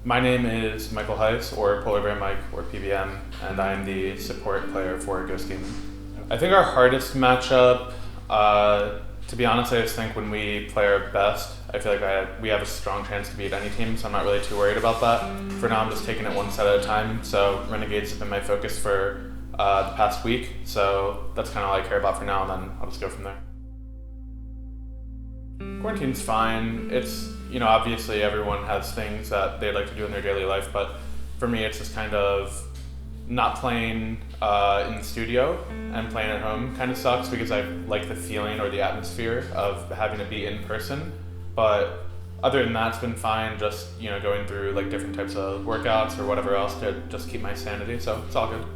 My name is Michael Heiss, or Polar Bear Mike, or PBM, and I am the support player for Ghost Gaming. I think our hardest matchup, to be honest, I just think when we play our best, I feel like we have a strong chance to beat any team, so I'm not really too worried about that. For now, I'm just taking it one set at a time, so Renegades have been my focus for the past week, so that's kind of all I care about for now, and then I'll just go from there. Quarantine's fine. It's, obviously everyone has things that they'd like to do in their daily life, but for me it's just kind of not playing in the studio and playing at home kind of sucks because I like the feeling or the atmosphere of having to be in person. But other than that, it's been fine, just going through like different types of workouts or whatever else to just keep my sanity, so it's all good.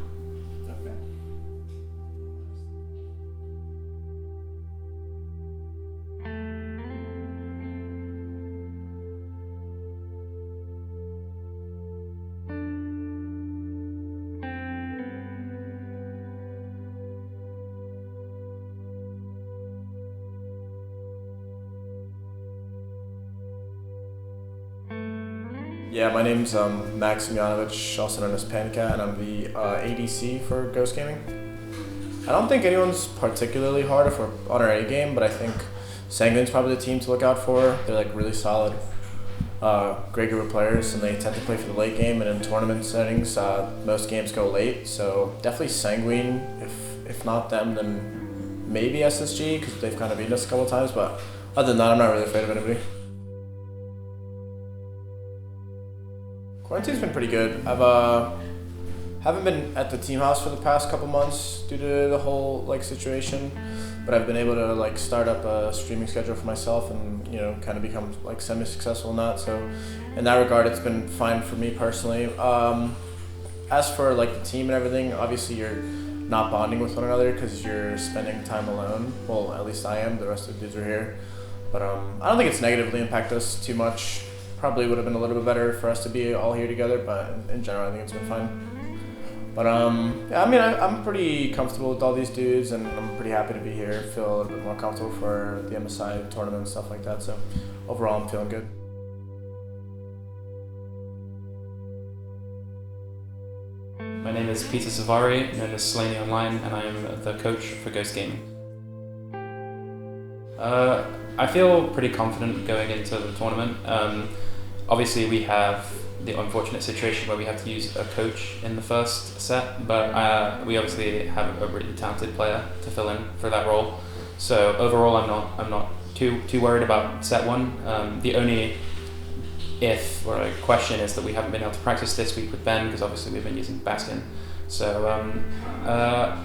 Yeah, my name's Max Simjanovich, also known as Pancat, and I'm the ADC for Ghost Gaming. I don't think anyone's particularly hard if we're on our A game, but I think Sanguine's probably the team to look out for. They're like really solid, great group of players, and they tend to play for the late game, and in tournament settings, most games go late, so definitely Sanguine. If not them, then maybe SSG, because they've kind of beaten us a couple of times, but other than that, I'm not really afraid of anybody. Quarantine's been pretty good. I've haven't been at the team house for the past couple months due to the whole situation, but I've been able to start up a streaming schedule for myself and kind of become semi-successful in that. So in that regard, it's been fine for me personally. As for the team and everything, obviously you're not bonding with one another because you're spending time alone. Well, at least I am. The rest of the dudes are here, but I don't think it's negatively impacted us too much. Probably would have been a little bit better for us to be all here together, but in general, I think it's been fine. But yeah, I mean, I'm pretty comfortable with all these dudes, and I'm pretty happy to be here. Feel a little bit more comfortable for the MSI tournament and stuff like that. So overall, I'm feeling good. My name is Peter Savari, known as Slaney Online, and I am the coach for Ghost Gaming. I feel pretty confident going into the tournament. Obviously, we have the unfortunate situation where we have to use a coach in the first set, but we obviously have a really talented player to fill in for that role. So overall, I'm not too worried about set one. The only if or a question is that we haven't been able to practice this week with Ben because obviously we've been using Bastion. So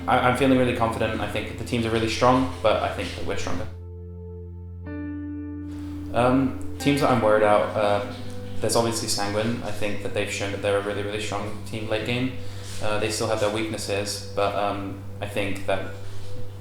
I'm feeling really confident. I think the teams are really strong, but I think that we're stronger. Teams that I'm worried about, there's obviously Sanguine. I think that they've shown that they're a really, really strong team late game. They still have their weaknesses, but I think that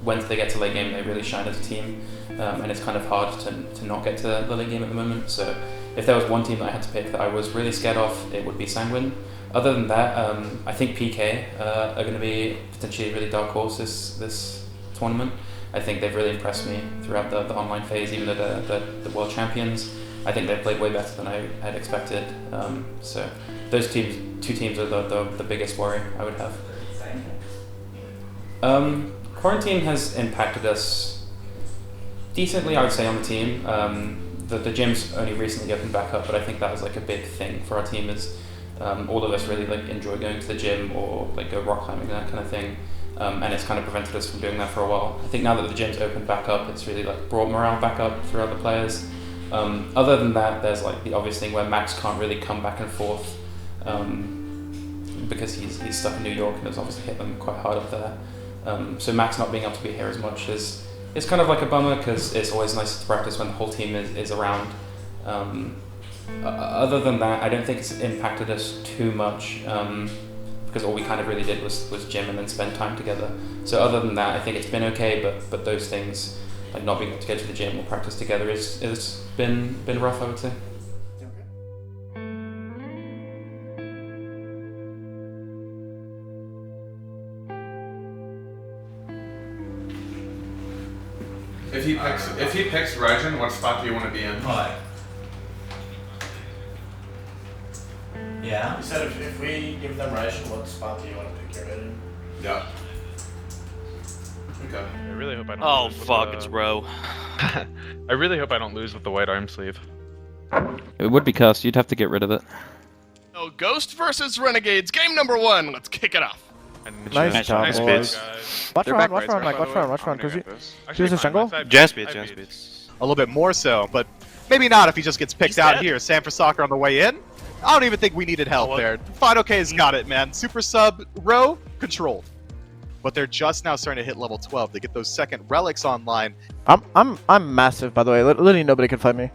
once they get to late game, they really shine as a team, and it's kind of hard to not get to the late game at the moment. So if there was one team that I had to pick that I was really scared of, it would be Sanguine. Other than that, I think PK are going to be potentially a really dark horse this tournament. I think they've really impressed me throughout the online phase, even though they're the world champions. I think they've played way better than I had expected. So those two teams are the biggest worry I would have. Quarantine has impacted us decently, I would say, on the team. The gym's only recently opened back up, but I think that was a big thing for our team. Is all of us really enjoy going to the gym or go rock climbing, that kind of thing. And it's kind of prevented us from doing that for a while. I think now that the gym's opened back up, it's really brought morale back up throughout the players. Other than that, there's the obvious thing where Max can't really come back and forth because he's stuck in New York and it's obviously hit them quite hard up there. So Max not being able to be here as much is kind of a bummer because it's always nice to practice when the whole team is around. Other than that, I don't think it's impacted us too much. Because all we kind of really did was gym and then spend time together. So other than that, I think it's been okay, but those things, not being able to go to the gym or practice together, is been rough, I would say. If he picks Raijin, what spot do you want to be in? Hi. Yeah. You said if we give them ration, what spot do you want to pick your mid in? Yeah. Okay. I really hope I don't. Oh lose with fuck, the- it's Row. I really hope I don't lose with the white arm sleeve. It would be cussed. You'd have to get rid of it. So Ghost versus Renegades, game number 1. Let's kick it off. Nice job, nice boys. guys. Watch They're front, back watch right, front, they're Mike, watch back front, right. watch front, because you... Actually, this a jungle? Jazz Beats. A little bit more so, but maybe not if he just gets picked He's out dead. here. San for Soccer on the way in. I don't even think we needed help there. Final K's got it, man. Super sub row controlled. But they're just now starting to hit level 12. They get those second relics online. I'm massive, by the way. Literally nobody can fight me.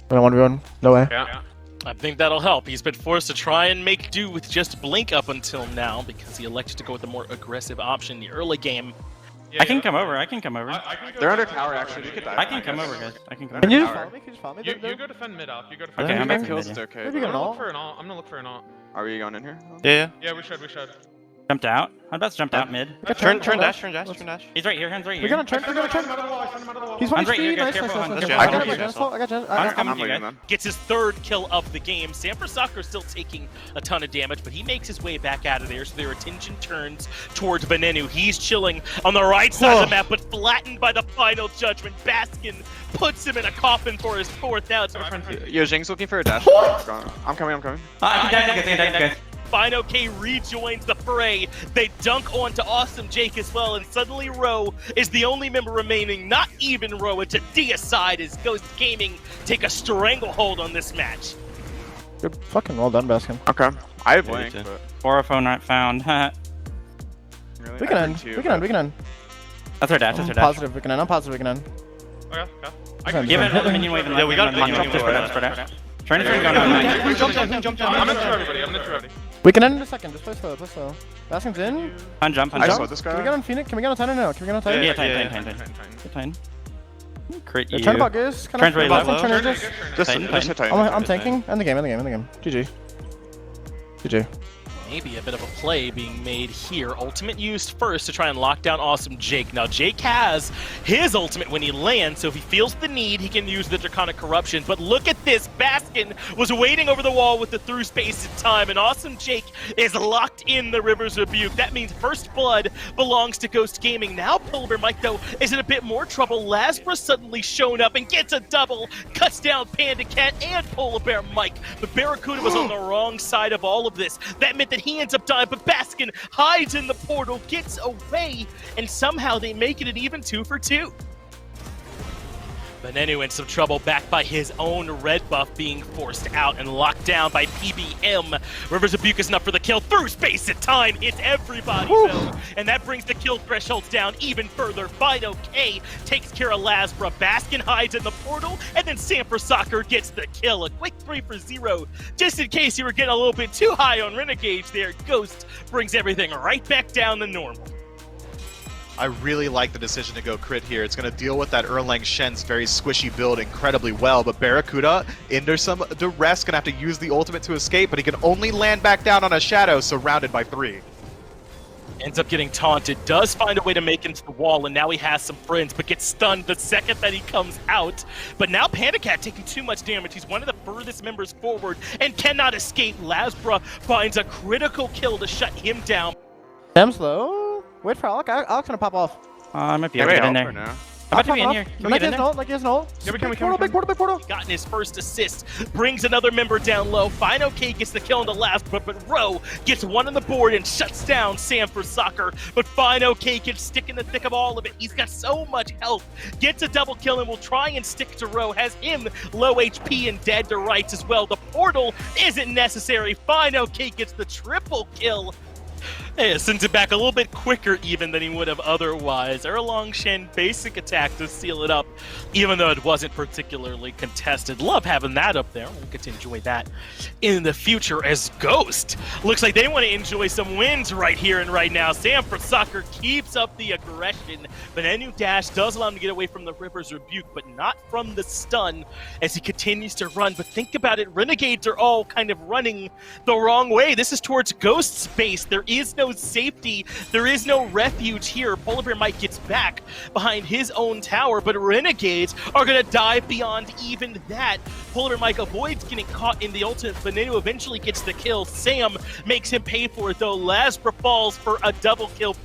When I 1v1, no way. Yeah. I think that'll help. He's been forced to try and make do with just Blink up until now because he elected to go with the more aggressive option in the early game. I can come over. I can come over. They're under tower, actually. You could die. I can come over, guys. I can come Can over. you just follow me? Can you just follow me? You go defend mid up. You go defend Okay, mid I'm up. back to Kills mid. is okay. Maybe I'm an gonna look ult. for an ult. I'm gonna look for an ult. Are we going in here? Yeah. Yeah, we should. Jumped out. I'm about to jump out mid. Turn dash. He's right here. Hands right here. We're gonna turn. He's Hands right here, speed. guys. Nice, Careful, nice, Hans. nice. Yeah, I I'm got coming it. I got you. I'm coming I'm to you leaving guys. then. Gets his third kill of the game. San Francisco still taking a ton of damage, but he makes his way back out of there, so their attention turns towards Venenu. He's chilling on the right side of the map, but flattened by the final judgment. Baskin puts him in a coffin for his fourth out. Yo, Jing's looking for a dash. I'm coming. I can die, guys. Fino K rejoins the fray. They dunk onto Awesome Jake as well, and suddenly Row is the only member remaining. Not even Row, it's a deicide as Ghost Gaming take a stranglehold on this match. Good fucking well done, Baskin. Okay. I have Yeah, Blink, you too. but... Orophone not found. That's Really? We can I end. heard two, We can end. We can end. our dash. That's I'm our dash. positive we can end. I'm positive we can end. Okay. can Give do it it. a minion wave and Yeah, we got minion minion wave. wave. Spread out. Turn it, go now. I'm gonna throw everybody. We can end in a second. Just play slow. Play slow. Baskin's in. Jump. I saw this Can we guy. get on Phoenix? Can we get on Titan now? Can we get on Titan? Yeah, Fine. Titan. Crit Yeah, you. turn bug is. Turn's really low. Turn Aegis. Just Titan. hit Titan. I'm tanking. End the game. GG. GG. Maybe a bit of a play being made here. Ultimate used first to try and lock down Awesome Jake. Now, Jake has his ultimate when he lands, so if he feels the need, he can use the Draconic Corruption. But look at this. Baskin was waiting over the wall with the through space in time, and Awesome Jake is locked in the River's Rebuke. That means First Blood belongs to Ghost Gaming. Now, Polar Bear Mike, though, is in a bit more trouble. Lazarus suddenly shown up and gets a double, cuts down Panda Cat and Polar Bear Mike. But Barracuda was on the wrong side of all of this. That meant that he ends up dying, but Baskin hides in the portal, gets away, and somehow they make it an even 2 for 2. Venenu in some trouble, backed by his own red buff being forced out and locked down by PBM. Rivers Rebuke is enough for the kill. Through space and time hits everybody, though. And that brings the kill thresholds down even further. Fido K takes care of Lasbra. Baskin hides in the portal, and then San for Soccer gets the kill. A quick 3 for 0. Just in case you were getting a little bit too high on Renegades there, Ghost brings everything right back down to normal. I really like the decision to go crit here. It's going to deal with that Erlang Shen's very squishy build incredibly well, but Barracuda, under some duress, going to have to use the ultimate to escape, but he can only land back down on a shadow, surrounded by 3. Ends up getting taunted, does find a way to make it into the wall, and now he has some friends, but gets stunned the second that he comes out. But now Panda Cat taking too much damage. He's one of the furthest members forward and cannot escape. Lasbra finds a critical kill to shut him down. Damn slow. Wait for Alec. Alec's gonna pop off. I might be Yeah, able to wait, get in out there. for now. I'm about to be in here. Can we get in there? Like he has no. Yeah, we can. Big portal. Gotten his first assist, brings another member down low. Fino K gets the kill on the last, but Row gets one on the board and shuts down Sam for Soccer. But Fino K can stick in the thick of all of it. He's got so much health, gets a double kill and will try and stick to Row. Has him low HP and dead to rights as well. The portal isn't necessary. Fino K gets the triple kill. Yeah, sends it back a little bit quicker even than he would have otherwise. Erlang Shen basic attack to seal it up, even though it wasn't particularly contested. Love having that up there. We'll get to enjoy that in the future as Ghost. Looks like they want to enjoy some wins right here and right now. Sam for Soccer keeps up the aggression. Venenu Dash does allow him to get away from the River's Rebuke, but not from the stun as he continues to run. But think about it, Renegades are all kind of running the wrong way. This is towards Ghost space. There is no no safety. There is no refuge here. Polar Bear Mike gets back behind his own tower, but Renegades are going to dive beyond even that. Polar Bear Mike avoids getting caught in the ultimate. Veneno eventually gets the kill. Sam makes him pay for it, though. Lasbra falls for a double kill.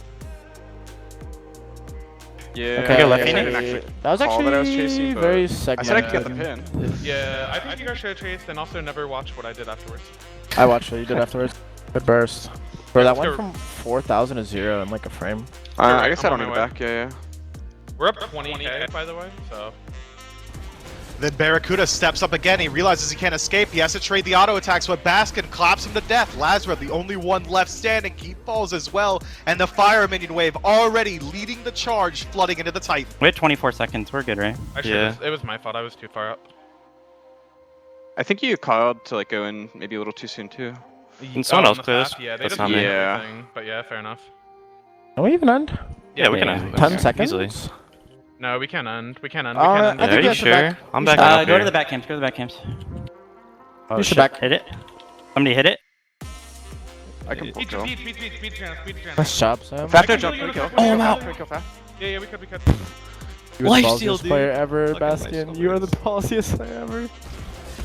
Yeah. Okay, left I Phoenix. didn't actually That was call actually that I was chasing, but very I segmented. said I could get the pin. Yeah, I think you guys should have chased and also never watched what I did afterwards. I watched what you did afterwards. Good burst. Bro, that Let's went go. from 4,000 to 0 in like a frame. I guess I I'm don't on need my it back. Yeah. We're up 20k, by the way, so... Then Barracuda steps up again. He realizes he can't escape. He has to trade the auto attacks, but Baskin claps him to death. Lazarus, the only one left standing, he falls as well. And the fire minion wave already leading the charge, flooding into the Titan. We had 24 seconds. We're good, right? Actually, it was my fault. I was too far up. I think you called to like go in maybe a little too soon too. And someone else on the closed. path, Yeah, they That's didn't not me. do Yeah. anything, but yeah, fair enough. Can we even end? Yeah, we can Yeah. end. 10 Okay. seconds? Easily. No, we can't end. We can't end. I We can't end. think Are we you have to sure? back. I'm backing up Go here. to the back camps. Go to the back camps. Oh, You should shit. back. Hit it. Somebody hit it. I can full kill. Speed, chance. Nice job, Sam. Fast can jump, kill you, kill. oh, I'm out. Kill fast. Yeah, we could. You're the Lifesteal, ballsiest dude. player ever, Fucking Bastion. lifesteal, You are the ballsiest player ever.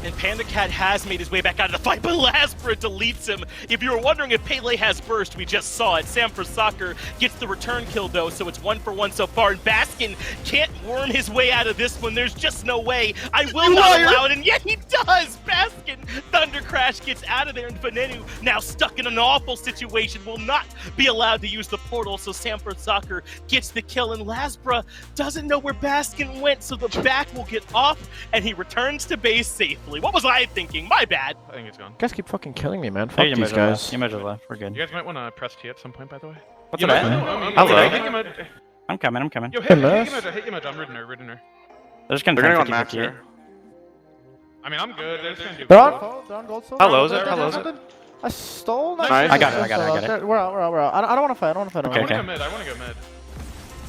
And Panda Cat has made his way back out of the fight, but Lasbra deletes him. If you were wondering if Pele has burst, we just saw it. Sam for Soccer gets the return kill, though, so it's 1-for-1 so far. And Baskin can't worm his way out of this one. There's just no way. I will not allow it, and yet he does! Baskin! Thunder Crash gets out of there, and Venenu, now stuck in an awful situation, will not be allowed to use the portal, so Sam for Soccer gets the kill, and Lasbra doesn't know where Baskin went, so the back will get off, and he returns to base safely. What was I thinking? My bad. I think it's gone. You guys keep fucking killing me, man. Fuck Hey, you these measure guys. left. You measure left. We're good. You guys might want to press T at some point, by the way. What's You it might- at? Hello. I'm coming. Yo, Hey, hit Miss. hit your I'm ridden her. They're just gonna They're gonna go turn on max 50-50. here. I mean, I'm good. They're just gonna do They're gold. on gold. They're on gold still. How low is it? I stole. Nice. I got it. We're out. I don't want to fight. I Okay. want to go mid.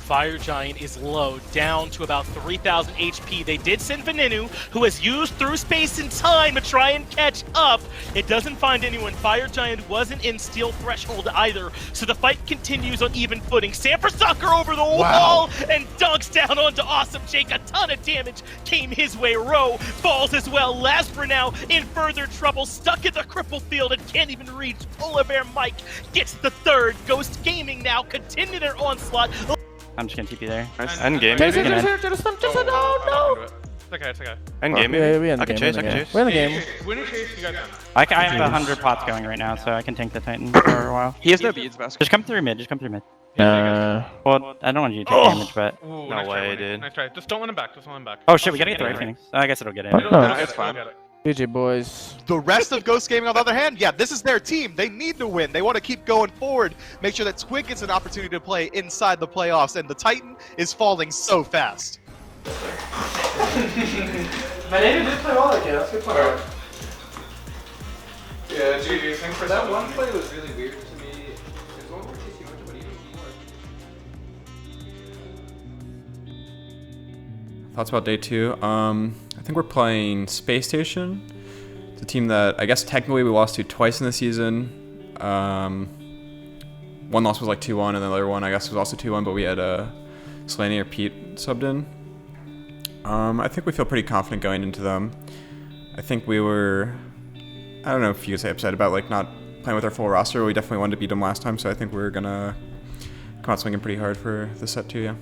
Fire Giant is low, down to about 3,000 HP. They did send Venenu, who has used through space and time to try and catch up. It doesn't find anyone. Fire Giant wasn't in Steel Threshold either, so the fight continues on even footing. Sam for Soccer over the wall and dunks down onto Awesome Jake. A ton of damage came his way. Rowe falls as well. Lasbra now in further trouble, stuck in the cripple field and can't even reach. Polar Bear Mike gets the third. Ghost Gaming now continue their onslaught. I'm just gonna TP there. Nice. End game. Just We can end. no. It's okay. End game. Yeah, we in the I can game. chase. I can chase. We're in the game. When you chase, you guys end. I have 100 pots going right now, so I can tank the Titan for a while. He has no beads, Baskin. Just come through mid. Uh, Well, I don't want you to take damage, but Ooh, no nice try, way, Winnie. dude. Nice try. Just don't let him back. Oh shit, we gotta get the right Phoenix. I guess it'll get in. Fuck no. It's fine. GG boys. The rest of Ghost Gaming, on the other hand, yeah, this is their team. They need to win. They want to keep going forward, make sure that Twig gets an opportunity to play inside the playoffs, and the Titan is falling so fast. Veneno did play well that game. That's a good play. Yeah, GG. Thanks for That one play was really weird to me. It's one where chasing much, but even more. Thoughts about day two? I think we're playing Space Station. It's a team that I guess technically we lost to twice in the season. One loss was like 2-1, and the other one I guess was also 2-1, but we had Slaney or Pete subbed in. I think we feel pretty confident going into them. I think we were, I don't know if you could say upset about like not playing with our full roster, but we definitely wanted to beat them last time, so I think we're gonna come out swinging pretty hard for this set too, yeah.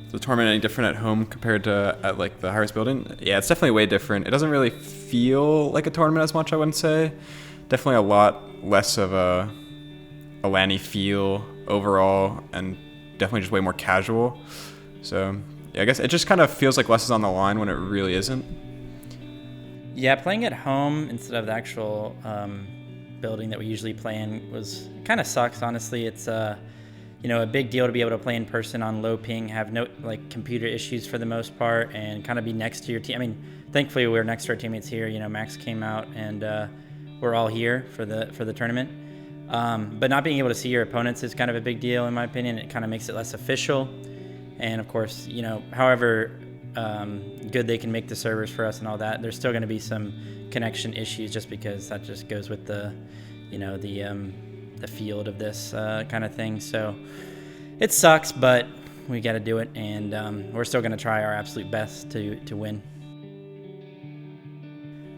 Is the tournament any different at home compared to at like the Harris building? Yeah, it's definitely way different. It doesn't really feel like a tournament as much, I wouldn't say. Definitely a lot less of a LAN-y feel overall, and definitely just way more casual. So yeah, I guess it just kind of feels like less is on the line when it really isn't. Yeah, playing at home instead of the actual building that we usually play in was kind of sucks, honestly. It's you know, a big deal to be able to play in person on low ping, have no like computer issues for the most part, and kind of be next to your team. I mean, thankfully we're next to our teammates here. You know, Max came out and we're all here for the tournament. But not being able to see your opponents is kind of a big deal in my opinion. It kind of makes it less official. And of course, you know, however good they can make the servers for us and all that, there's still going to be some connection issues just because that just goes with the, you know, the the field of this kind of thing. So it sucks, but we got to do it, and we're still going to try our absolute best to win.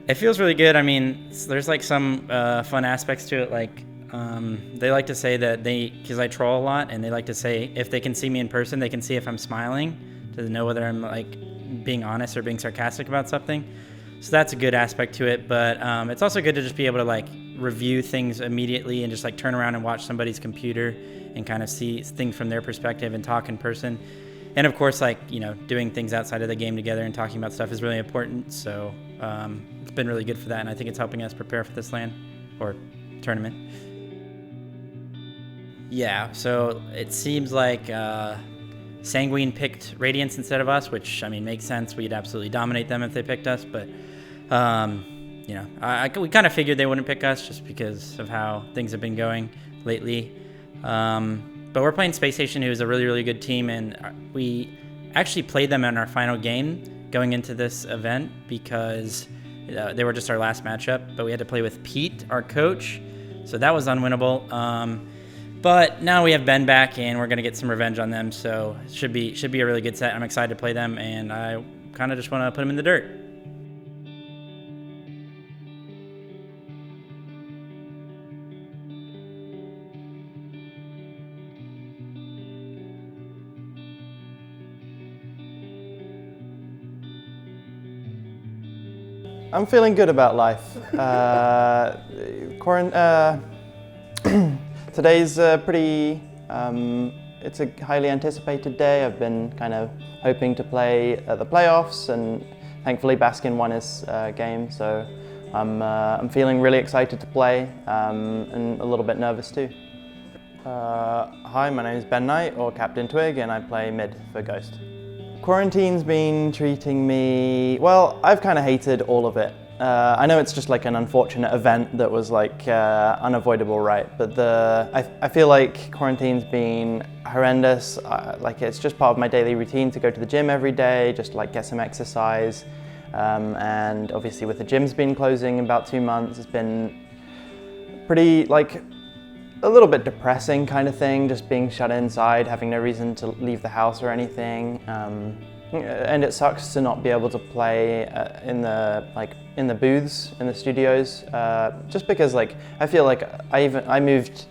It feels really good. I mean, there's like some fun aspects to it. Like they like to say that because I troll a lot, and they like to say if they can see me in person, they can see if I'm smiling to know whether I'm like being honest or being sarcastic about something. So that's a good aspect to it. But it's also good to just be able to like review things immediately and just like turn around and watch somebody's computer and kind of see things from their perspective and talk in person. And of course, like, you know, doing things outside of the game together and talking about stuff is really important. So it's been really good for that, and I think it's helping us prepare for this LAN or tournament. Yeah, so it seems like Sanguine picked Radiance instead of us, which, I mean, makes sense. We'd absolutely dominate them if they picked us, but you know, we kind of figured they wouldn't pick us just because of how things have been going lately. But we're playing Space Station, who is a really, really good team, and we actually played them in our final game going into this event because they were just our last matchup, but we had to play with Pete, our coach, so that was unwinnable. But now we have Ben back, and we're going to get some revenge on them, so it should be a really good set. I'm excited to play them, and I kind of just want to put them in the dirt. I'm feeling good about life. Today's pretty, it's a highly anticipated day. I've been kind of hoping to play at the playoffs, and thankfully Baskin won his game, so I'm feeling really excited to play and a little bit nervous too. Hi, my name is Ben Knight, or Captain Twig, and I play mid for Ghost. Quarantine's been treating me, well, I've kind of hated all of it. I know it's just like an unfortunate event that was like unavoidable, right? But I feel like quarantine's been horrendous. Like it's just part of my daily routine to go to the gym every day, just like get some exercise. And obviously with the gyms been closing in about 2 months, it's been pretty like a little bit depressing kind of thing, just being shut inside, having no reason to leave the house or anything. And it sucks to not be able to play in the booths in the studios, just because like I feel like I moved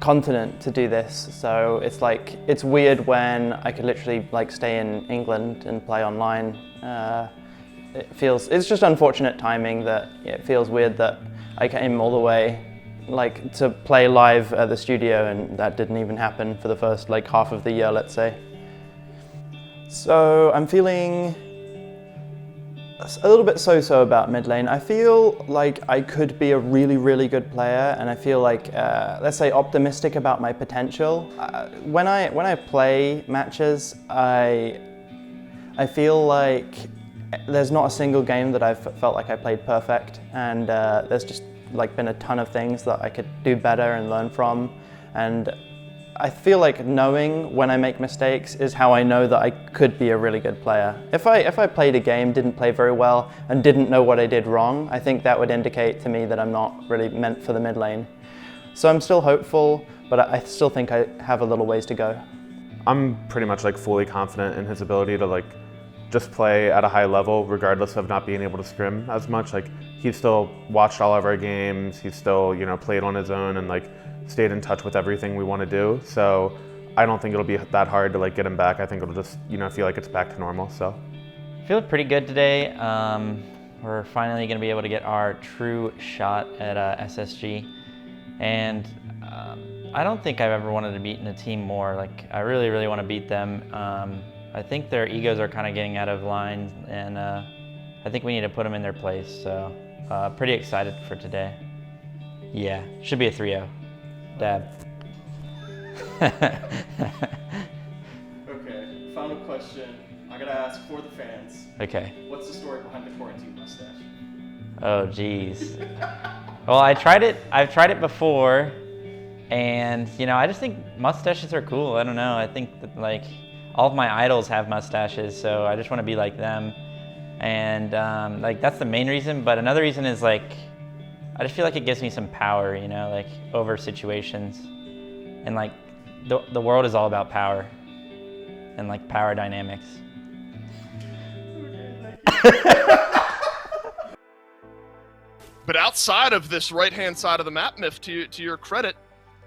continent to do this, so it's like it's weird when I could literally like stay in England and play online. It's just unfortunate timing that it feels weird that I came all the way like to play live at the studio, and that didn't even happen for the first like half of the year, let's say. So I'm feeling a little bit so-so about mid lane. I feel like I could be a really, really good player, and I feel like, let's say, optimistic about my potential. When I play matches, I feel like there's not a single game that I've felt like I played perfect, and there's just like been a ton of things that I could do better and learn from, and I feel like knowing when I make mistakes is how I know that I could be a really good player. If I played a game, didn't play very well, and didn't know what I did wrong, I think that would indicate to me that I'm not really meant for the mid lane. So I'm still hopeful, but I still think I have a little ways to go. I'm pretty much like fully confident in his ability to like just play at a high level regardless of not being able to scrim as much. Like he's still watched all of our games, he's still, you know, played on his own and like stayed in touch with everything we want to do. So I don't think it'll be that hard to like get him back. I think it'll just, you know, feel like it's back to normal. So Feeling pretty good today. We're finally going to be able to get our true shot at SSG, and I don't think I've ever wanted to beat in a team more. Like I really, really want to beat them. I think their egos are kind of getting out of line, and I think we need to put them in their place. So pretty excited for today. Yeah, should be a 3-0. Dab. Okay, final question. I gotta ask for the fans. Okay. What's the story behind the quarantine mustache? Oh, geez. Well, I've tried it before, and you know, I just think mustaches are cool. I don't know. I think that like all of my idols have mustaches, so I just want to be like them, and like that's the main reason. But another reason is like I just feel like it gives me some power, you know, like over situations. And like the world is all about power and like power dynamics. But outside of this right-hand side of the map, Myth, to your credit,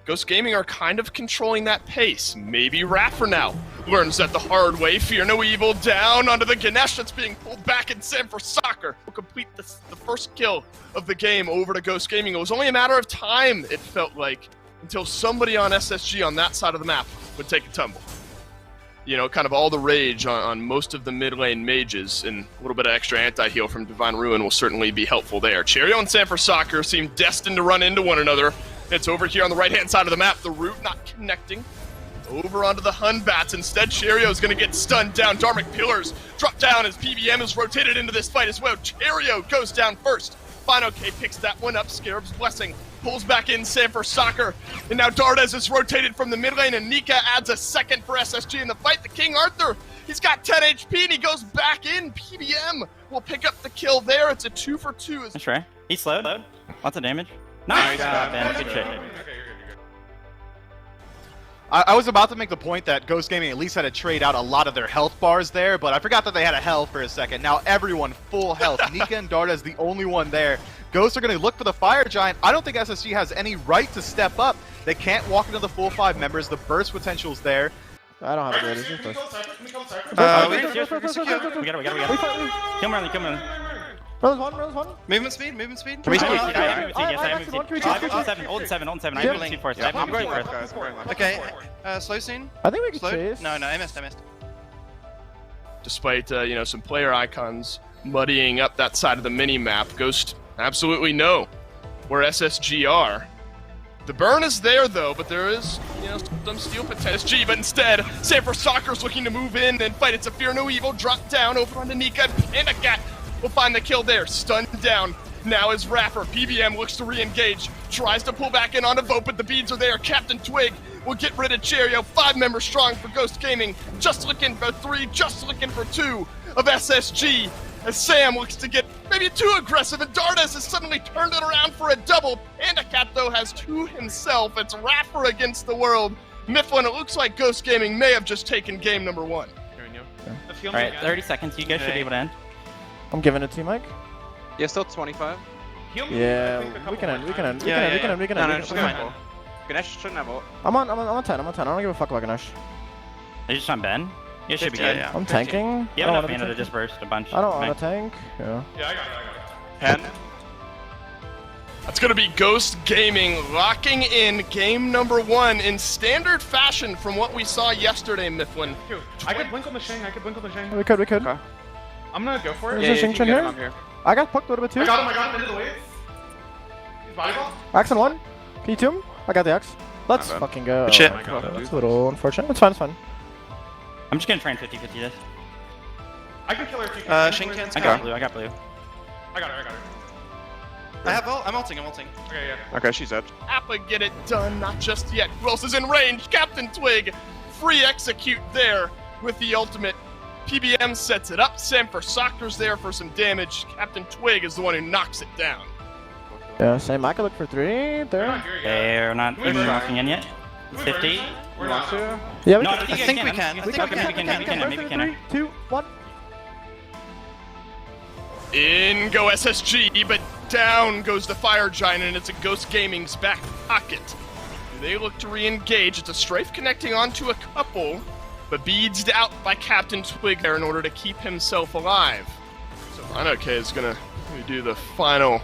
Ghost Gaming are kind of controlling that pace. Maybe Raffer now learns that the hard way. Fear no evil down onto the Ganesh that's being pulled back in Sam for Soccer. Will complete the first kill of the game over to Ghost Gaming. It was only a matter of time, it felt like, until somebody on SSG on that side of the map would take a tumble. You know, kind of all the rage on most of the mid lane mages, and a little bit of extra anti-heal from Divine Ruin will certainly be helpful there. Cheerio and Sam for Soccer seem destined to run into one another. It's over here on the right-hand side of the map. The root not connecting. Over onto the Hun Bats. Instead, Cherio's going to get stunned down. Dharmic Pillars drop down as PBM is rotated into this fight as well. Cheerio goes down first. Fino-K picks that one up. Scarab's Blessing pulls back in Sam for Soccer. And now Dardes is rotated from the mid lane, and Nika adds a second for SSG in the fight. The King Arthur, he's got 10 HP, and he goes back in. PBM will pick up the kill there. It's a 2 for 2. That's right. He's slowed. Lots of damage. Nice job, Ben. Good shit. I was about to make the point that Ghost Gaming at least had to trade out a lot of their health bars there, but I forgot that they had a health for a second. Now everyone full health. Nika and Darda is the only one there. Ghosts are going to look for the Fire Giant. I don't think SSG has any right to step up. They can't walk into the full 5 members. The burst potential's there. I don't have a great We gotta. Kill Merlin. Rose one. Movement speed. Can we speed? I hold 7. I have speed first. I'm going left, guys. Okay, slow scene. I think we can Slow? chase. No, I missed. Despite, you know, some player icons muddying up that side of the mini-map, Ghost absolutely know where SSG are. The burn is there, though, but there is, you know, some steal potential. SSG, but instead, Sam for Soccer's looking to move in and fight. It's a Fear No Evil, drop down over onto Nika, and a Cat will find the kill there. Stunned down. Now is Raffer. PBM looks to re-engage. Tries to pull back in onto Vote, but the beads are there. Captain Twig will get rid of Cheerio. 5 members strong for Ghost Gaming. Just looking for 3, just looking for 2 of SSG. As Sam looks to get maybe too aggressive, and Dardes has suddenly turned it around for a double. Panda Cat, though, has 2 himself. It's Raffer against the world. Mifflin, it looks like Ghost Gaming may have just taken game number 1. Alright, 30 seconds. You guys should be able to end. I'm giving it to you, Mike. Yeah, still 25. Yeah, we can end. No, just fine. Ganesh shouldn't have ult. I'm on 10. I don't give a fuck about Ganesh. Are you just on Ben? You should be good. I'm tanking. You have enough mana to just burst a bunch. I don't want to tank. Yeah. Yeah, I got it. 10. That's going to be Ghost Gaming locking in game number 1 in standard fashion from what we saw yesterday, Mifflin. I could blink on the Shang. We could. Okay. I'm gonna go for it. There's a Shang Chen here. I got pucked a little bit too. I got him into the wave. He's volleyball. Axe on 1. Can you 2 him? I got the axe. Let's fucking go. Shit. That's a little unfortunate. It's fine. I'm just gonna try and 50-50 this. I can kill her if you can. Shinken's I got blue. I got her. I have ult. I'm ulting. Okay, yeah. Okay, she's dead. Appa get it done, not just yet. Who else is in range? Captain Twig. Free execute there with the ultimate. PBM sets it up. Sam for Soccer's there for some damage. Captain Twig is the one who knocks it down. Yeah, same. I could look for 3 there. They're not even rocking in yet. 50. We're not to. Yeah, we No, can. I think we can. Maybe we can. 3, 2, 1. In go SSG, but down goes the Fire Giant, and it's a Ghost Gaming's back pocket. They look to re-engage. It's a strafe connecting onto a couple, but beads out by Captain Twig there in order to keep himself alive. So Fino-K is gonna do the final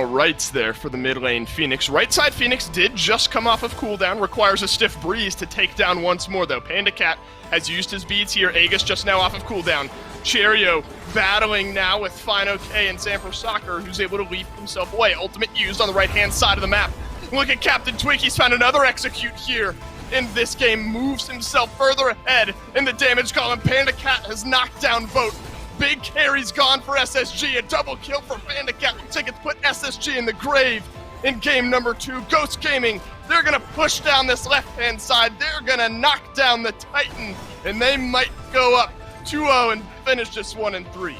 rites there for the mid lane Phoenix. Right side Phoenix did just come off of cooldown, requires a stiff breeze to take down once more though. Panda Cat has used his beads here. Aegis just now off of cooldown. Cheerio battling now with Fino-K and Sam for Soccer, who's able to leap himself away. Ultimate used on the right-hand side of the map. Look at Captain Twig, he's found another execute here in this game, moves himself further ahead in the damage column. Panda Cat has knocked down Vote. Big carry's gone for SSG, a double kill for Panda Cat. Looks like it's put SSG in the grave in game number 2. Ghost Gaming, they're gonna push down this left-hand side. They're gonna knock down the Titan, and they might go up 2-0 and finish this 1-3.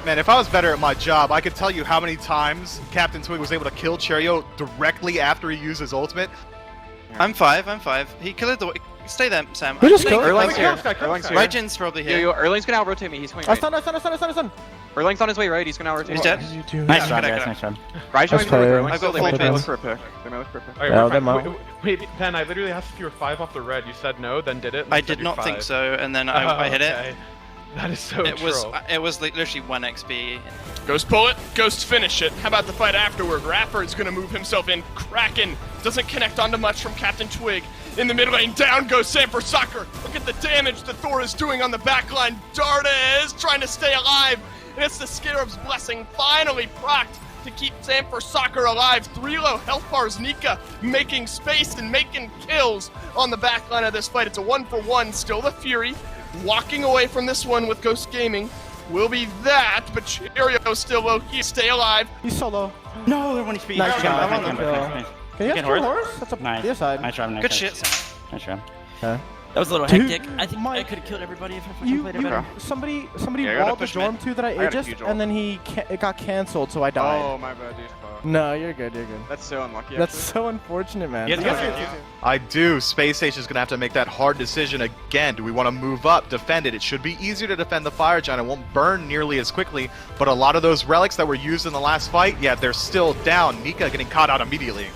Man, if I was better at my job, I could tell you how many times Captain Twig was able to kill Cheerio directly after he used his ultimate. I'm 5. He killed the. Stay there, Sam. Who just killed? Erlang's here. Erlang's here. Raijin's probably here. Yo, Erlang's gonna out-rotate me. He's coming right. Stun. Erlang's on his way right. He's gonna out-rotate He's me. dead. Nice job, guys. Nice job. Raijin's play. Erlang. I've got They full might pins. look for a pick. They might look for a pick. Alright, Yeah, we're they fine. might. Wait, Ben, I literally asked if you were 5 off the red. You said no, then did it. and I then said did you're not think 5. so, and then I hit okay. it. That is so It was troll. literally 1 XP. Ghost pull it, Ghost finish it. How about the fight afterward? Rapper is going to move himself in. Kraken doesn't connect onto much from Captain Twig. In the mid lane, down goes Sam for Soccer. Look at the damage that Thor is doing on the backline. Darda is trying to stay alive. And it's the Scarab's blessing finally procced to keep Sam for Soccer alive. 3 low health bars. Nika making space and making kills on the backline of this fight. It's a 1-for-1. Still the Fury. Walking away from this one with Ghost Gaming will be that, but Cheerio still low key. Stay alive. He's solo. No, they're 1 HP. Nice job. Nice job. Can you Get have horse? horse? That's a Nice. the side. Nice job. Nice Good job. shit, Sam. Nice job. Okay. That was a little Dude, hectic. I think my- I could have killed everybody if I fucking played it better. Somebody Yeah, I gotta walled the push dorm mid. 2 that I I got a aegis, huge and then it got canceled, so I died. Oh, my bad, dude. No, you're good. That's so unlucky. That's actually. so unfortunate, man. You guys got it. I do. Space Station's gonna have to make that hard decision again. Do we want to move up, defend it? It should be easier to defend the Fire Giant. It won't burn nearly as quickly, but a lot of those relics that were used in the last fight, yeah, they're still down. Nika getting caught out immediately.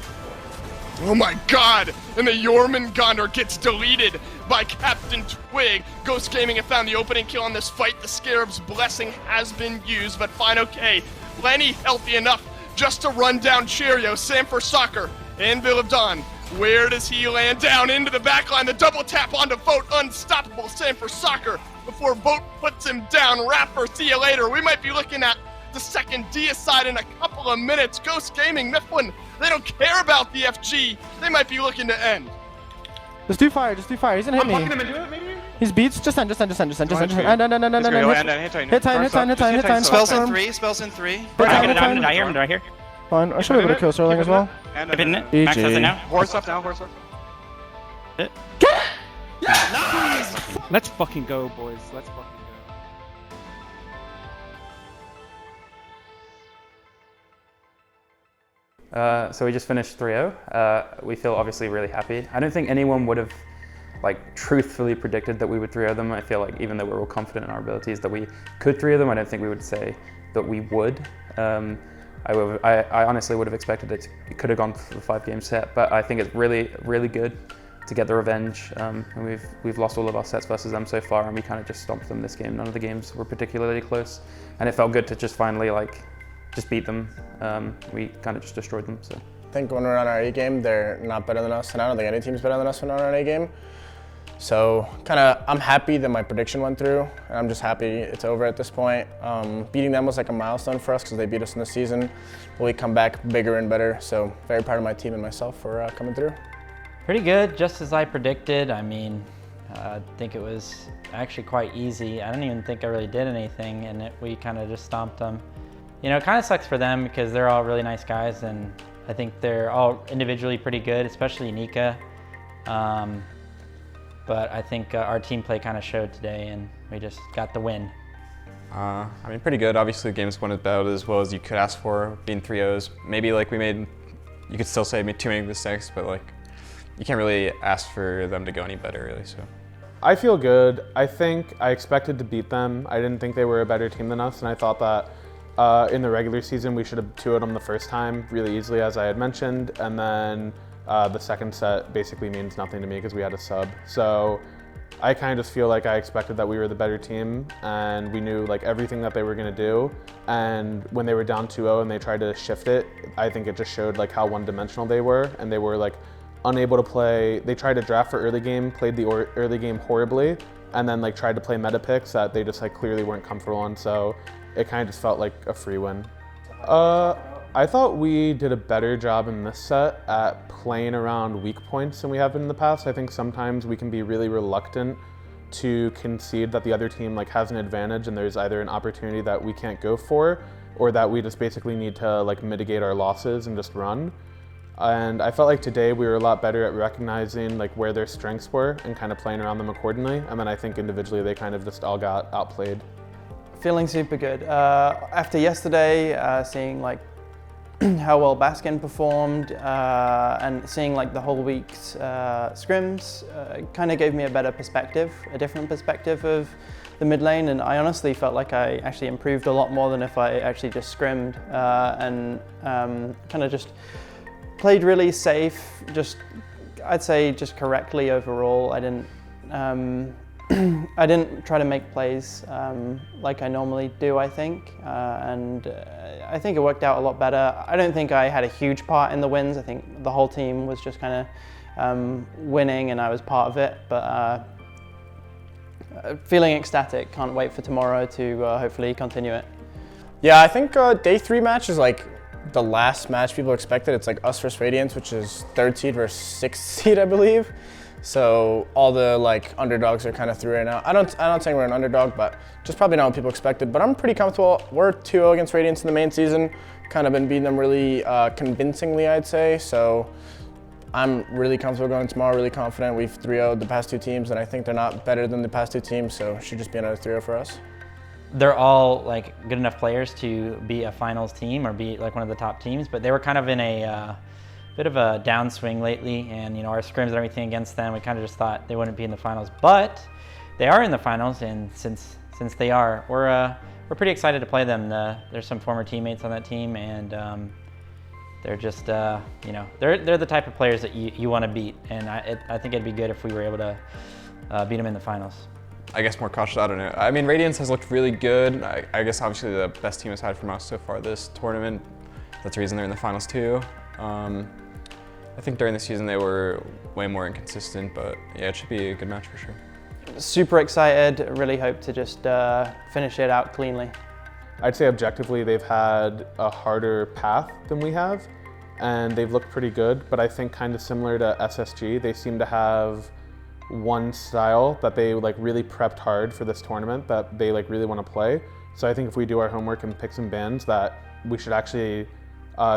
Oh my god! And the Jormungandr gets deleted by Captain Twig. Ghost Gaming have found the opening kill on this fight. The Scarab's blessing has been used, but fine, okay. Plenty healthy enough just to run down Cheerio. Sam for Soccer and Bill of Dawn. Where does he land? Down into the backline. The double tap onto Vote. Unstoppable. Sam for Soccer before Vote puts him down. Rapper, see you later. We might be looking at the second deicide in a couple of minutes. Ghost Gaming, Mifflin, they don't care about the FG. They might be looking to end. Just do fire. He's gonna hit me. Fucking him into it, maybe? His beats. Just end. No. He's gonna go hand and hit Hit Spells in time. 3. Spells in 3. I'm gonna die here. I'm gonna die here. Fine. I should be able to kill Sterling as well. And I've hit it. Max has it now. Horse up now, horse up. Let's fucking go, boys. Let's fucking go. So we just finished 3-0. We feel obviously really happy. I don't think anyone would have truthfully predicted that we would 3-0 them. I feel like even though we're all confident in our abilities that we could 3-0 them, I don't think we would say that we would. I honestly would have expected it could have gone for the 5-game set, but I think it's really, really good to get the revenge. And we've lost all of our sets versus them so far, and we kind of just stomped them this game. None of the games were particularly close, and it felt good to just finally just beat them. We kind of just destroyed them. So I think when we're on our A game, they're not better than us, and I don't think any team's better than us when we're on our A game. So I'm happy that my prediction went through, and I'm just happy it's over at this point. Beating them was like a milestone for us because they beat us in the season, but we come back bigger and better. So very proud of my team and myself for coming through. Pretty good, just as I predicted. I mean, I think it was actually quite easy. I don't even think I really did anything, and we kind of just stomped them. You know, it kind of sucks for them because they're all really nice guys, and I think they're all individually pretty good, especially Nika. But I think our team play kind of showed today, and we just got the win. I mean, pretty good. Obviously, the games went about as well as you could ask for, being 3-0s. Maybe we made, you could still say too many mistakes, but you can't really ask for them to go any better, really. So I feel good. I think I expected to beat them. I didn't think they were a better team than us, and I thought that in the regular season we should have 2-0'd them the first time really easily, as I had mentioned, and then the second set basically means nothing to me because we had a sub. So I kind of just feel like I expected that we were the better team, and we knew everything that they were going to do. And when they were down 2-0 and they tried to shift it, I think it just showed how one-dimensional they were, and they were unable to play. They tried to draft for early game, played the early game horribly, and then tried to play meta picks that they just clearly weren't comfortable on. So it kind of just felt like a free win. I thought we did a better job in this set at playing around weak points than we have been in the past. I think sometimes we can be really reluctant to concede that the other team has an advantage, and there's either an opportunity that we can't go for, or that we just basically need to mitigate our losses and just run. And I felt like today we were a lot better at recognizing where their strengths were and kind of playing around them accordingly. And then I think individually they kind of just all got outplayed. Feeling super good. After yesterday, seeing like how well Baskin performed and seeing like the whole week's scrims kind of gave me a better perspective, a different perspective of the mid lane, and I honestly felt like I actually improved a lot more than if I actually just scrimmed and kind of just played really safe, I'd say just correctly overall. I didn't I didn't try to make plays like I normally do, I think, and I think it worked out a lot better. I don't think I had a huge part in the wins. I think the whole team was just kind of winning and I was part of it, but feeling ecstatic. Can't wait for tomorrow to hopefully continue it. Yeah, I think day 3 match is like the last match people expected. It's like us versus Radiance, which is 3rd seed versus 6th seed, I believe. So all the like underdogs are kind of through right now. I'm not saying we're an underdog, but just probably not what people expected. But I'm pretty comfortable. We're 2-0 against Radiance in the main season. Kind of been beating them really convincingly, I'd say. So I'm really comfortable going tomorrow, really confident. We've 3-0'd the past 2 teams, and I think they're not better than the past 2 teams, so it should just be another 3-0 for us. They're all like good enough players to be a finals team or be like one of the top teams, but they were kind of in a bit of a downswing lately, and you know, our scrims and everything against them, we kind of just thought they wouldn't be in the finals, but they are in the finals, and since they are, we're pretty excited to play them. There's some former teammates on that team, and they're just you know, they're the type of players that you want to beat, and I think it'd be good if we were able to beat them in the finals. I guess more cautious, I don't know. I mean, Radiance has looked really good. I guess obviously the best team aside from us so far this tournament. That's the reason they're in the finals too. I think during the season they were way more inconsistent, but yeah, it should be a good match for sure. Super excited, really hope to just finish it out cleanly. I'd say objectively they've had a harder path than we have, and they've looked pretty good, but I think kind of similar to SSG, they seem to have one style that they like really prepped hard for this tournament that they like really want to play. So I think if we do our homework and pick some bans, that we should actually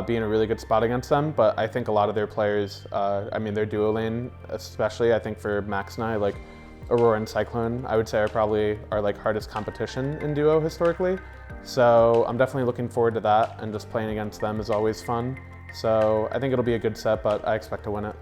be in a really good spot against them. But I think a lot of their players, I mean their duo lane especially, I think for Max and I, like Aurora and Cyclone, I would say are probably our like hardest competition in duo historically. So I'm definitely looking forward to that, and just playing against them is always fun. So I think it'll be a good set, but I expect to win it.